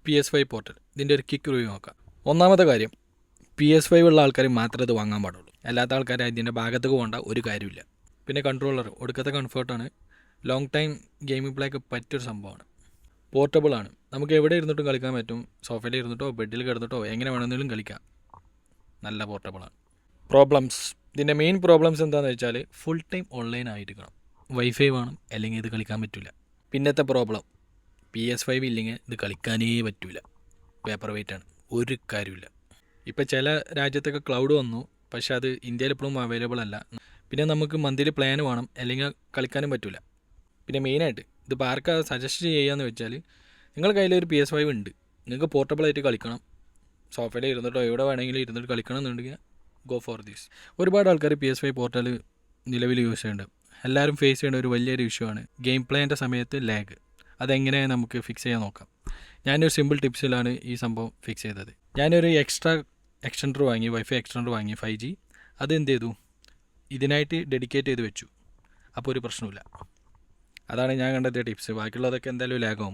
PS5 portal ഇതിൻ്റെ ഒരു kick review നോക്കാം. ഒന്നാമത്തെ കാര്യം, PS5 ഉള്ള ആൾക്കാർ മാത്രമേ ഇത് വാങ്ങാൻ പാടുള്ളൂ. അല്ലാത്ത ആൾക്കാർ ഇതിൻ്റെ ഭാഗത്തേക്ക് പോകേണ്ട ഒരു കാര്യമില്ല. പിന്നെ കൺട്രോളർ ഒടുക്കത്തെ കംഫർട്ടാണ്. ലോങ് ടൈം ഗെയിമിംഗ് പ്ലേക്ക് പറ്റിയൊരു സംഭവമാണ്. പോർട്ടബിളാണ്, നമുക്ക് എവിടെ ഇരുന്നിട്ടും കളിക്കാൻ പറ്റും. സോഫയിൽ ഇരുന്നിട്ടോ ബെഡിൽ കിടന്നിട്ടോ എങ്ങനെ വേണമെങ്കിലും കളിക്കാം. നല്ല പോർട്ടബിളാണ്. പ്രോബ്ലംസ്, ഇതിൻ്റെ മെയിൻ പ്രോബ്ലംസ് എന്താണെന്ന് വെച്ചാൽ ഫുൾ ടൈം ഓൺലൈൻ ആയിരിക്കണം, വൈഫൈ വേണം, അല്ലെങ്കിൽ ഇത് കളിക്കാൻ പറ്റില്ല. പിന്നത്തെ പ്രോബ്ലം, PS5 ഇല്ലെങ്കിൽ ഇത് കളിക്കാനേ പറ്റില്ല. പേപ്പർ വെയിറ്റാണ്, ഒരു കാര്യമില്ല. ഇപ്പോൾ ചില രാജ്യത്തൊക്കെ ക്ലൗഡ് വന്നു, പക്ഷേ അത് ഇന്ത്യയിൽ ഇപ്പോഴും അവൈലബിൾ അല്ല. പിന്നെ നമുക്ക് മന്ത്ലി പ്ലാൻ വേണം, അല്ലെങ്കിൽ കളിക്കാനും പറ്റില്ല. പിന്നെ മെയിനായിട്ട് ഇതിപ്പോൾ ആർക്കാ സജസ്റ്റ് ചെയ്യാന്ന് വെച്ചാൽ, നിങ്ങളുടെ കയ്യിൽ ഒരു PS5 ഉണ്ട്, നിങ്ങൾക്ക് പോർട്ടബിളായിട്ട് കളിക്കണം, സോഫയിൽ ഇരുന്നിട്ടോ എവിടെ വേണമെങ്കിലും ഇരുന്നിട്ട് കളിക്കണം എന്നുണ്ടെങ്കിൽ ഗോ ഫോർ ദിസ്. ഒരുപാട് ആൾക്കാർ PS5 പോർട്ടൽ നിലവിൽ യൂസ് ചെയ്യുന്നുണ്ട്. എല്ലാവരും ഫേസ് ചെയ്യേണ്ട ഒരു വലിയൊരു ഇഷ്യൂ ആണ് ഗെയിം പ്ലേൻ്റെ സമയത്ത് ലാഗ്. അതെങ്ങനെ നമുക്ക് ഫിക്സ് ചെയ്യാൻ നോക്കാം. ഞാനൊരു സിമ്പിൾ ടിപ്സിലാണ് ഈ സംഭവം ഫിക്സ് ചെയ്തത്. ഞാനൊരു എക്സ്ട്രാ എക്സ്റ്റൻഡർ വാങ്ങി, വൈഫൈ എക്സ്റ്റൻഡർ വാങ്ങി 5G. അതെന്ത് ചെയ്തു, ഇതിനായിട്ട് ഡെഡിക്കേറ്റ് ചെയ്ത് വെച്ചു. അപ്പോൾ ഒരു പ്രശ്നമില്ല. അതാണ് ഞാൻ കണ്ടെത്തിയ ടിപ്സ്. ബാക്കിയുള്ളതൊക്കെ എന്തായാലും ലാഗാവും.